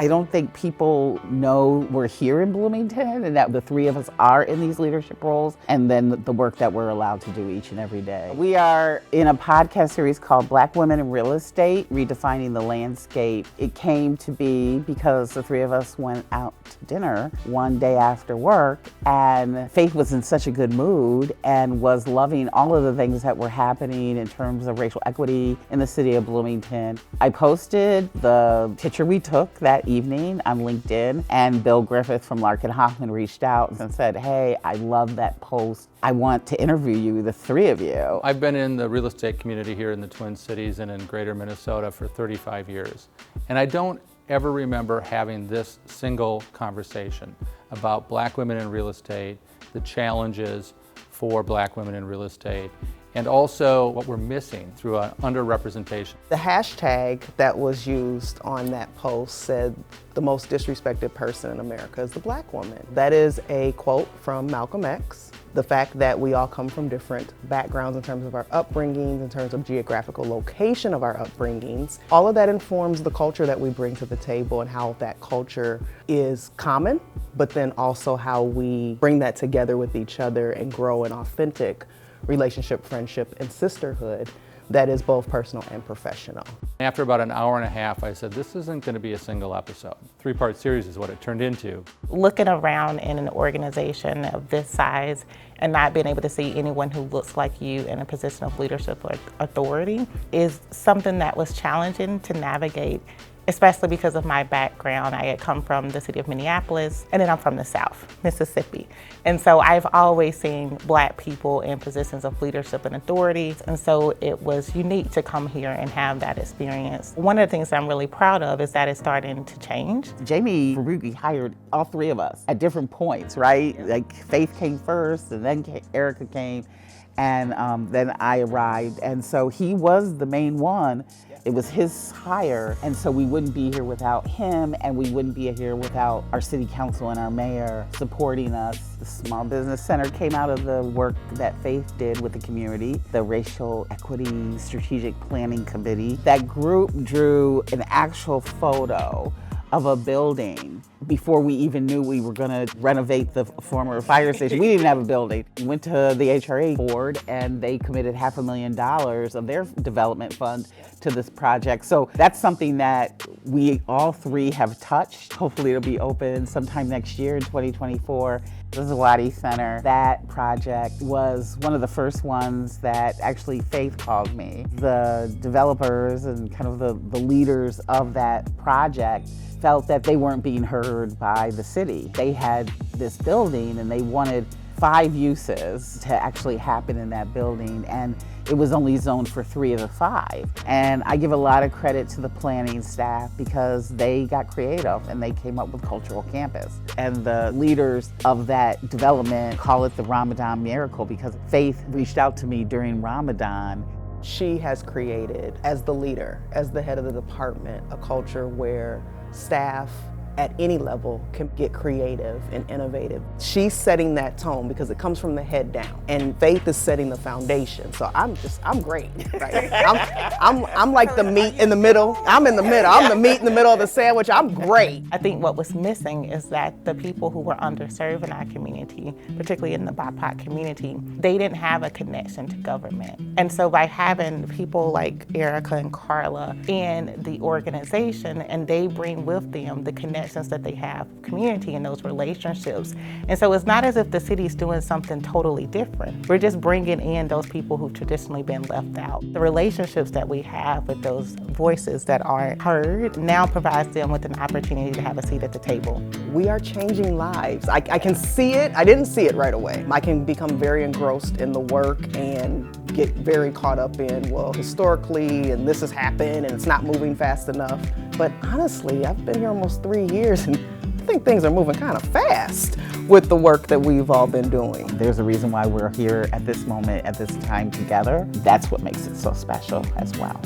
I don't think people know we're here in Bloomington and that the three of us are in these leadership roles, and then the work that we're allowed to do each and every day. We are in a podcast series called Black Women in Real Estate, Redefining the Landscape. It came to be because the three of us went out to dinner one day after work, and Faith was in such a good mood and was loving all of the things that were happening in terms of racial equity in the city of Bloomington. I posted the picture we took that evening on LinkedIn, and Bill Griffith from Larkin Hoffman reached out and said, hey, I love that post. I want to interview you, the three of you. I've been in the real estate community here in the Twin Cities and in greater Minnesota for 35 years. And I don't ever remember having this single conversation about Black women in real estate, the challenges for Black women in real estate, and also what we're missing through an underrepresentation. The hashtag that was used on that post said the most disrespected person in America is the Black woman. That is a quote from Malcolm X. The fact that we all come from different backgrounds in terms of our upbringings, in terms of geographical location of our upbringings, all of that informs the culture that we bring to the table and how that culture is common, but then also how we bring that together with each other and grow an authentic relationship, friendship, and sisterhood that is both personal and professional. After about an hour and a half, I said, this isn't going to be a single episode. 3-part series is what it turned into. Looking around in an organization of this size and not being able to see anyone who looks like you in a position of leadership or authority is something that was challenging to navigate, especially because of my background. I had come from the city of Minneapolis, and then I'm from the South, Mississippi. And so I've always seen Black people in positions of leadership and authority. And so it was unique to come here and have that experience. One of the things I'm really proud of is that it's starting to change. Jamie Faruqi hired all three of us at different points, right? Like Faith came first, and then Aarica came, and then I arrived. And so he was the main one. It was his hire, and so we wouldn't be here without him, and we wouldn't be here without our city council and our mayor supporting us. The Small Business Center came out of the work that Faith did with the community, the Racial Equity Strategic Planning Committee. That group drew an actual photo of a building before we even knew we were gonna renovate the former fire station. We didn't have a building. We went to the HRA board, and they committed $500,000 of their development fund to this project. So that's something that we all three have touched. Hopefully it'll be open sometime next year in 2024. The Zawadi Center, that project was one of the first ones that actually Faith called me. The developers and kind of the leaders of that project felt that they weren't being heard by the city. They had this building and they wanted 5 uses to actually happen in that building, and it was only zoned for 3 of the 5. And I give a lot of credit to the planning staff because they got creative and they came up with Cultural Campus. And the leaders of that development call it the Ramadan Miracle because Faith reached out to me during Ramadan. She has created, as the leader, as the head of the department, a culture where staff at any level can get creative and innovative. She's setting that tone because it comes from the head down, and Faith is setting the foundation. So I'm great, right? I'm like the meat in the middle. I'm in the middle. I'm the meat in the middle of the sandwich. I'm great. I think what was missing is that the people who were underserved in our community, particularly in the BIPOC community, they didn't have a connection to government. And so by having people like Aarica and Karla in the organization, and they bring with them the connections that they have, community and those relationships. And so it's not as if the city's doing something totally different. We're just bringing in those people who've traditionally been left out. The relationships that we have with those voices that aren't heard now provides them with an opportunity to have a seat at the table. We are changing lives. I can see it. I didn't see it right away. I can become very engrossed in the work and get very caught up in, well, historically, and this has happened, and it's not moving fast enough. But honestly, I've been here almost 3 years, and I think things are moving kind of fast with the work that we've all been doing. There's a reason why we're here at this moment, at this time together. That's what makes it so special as well.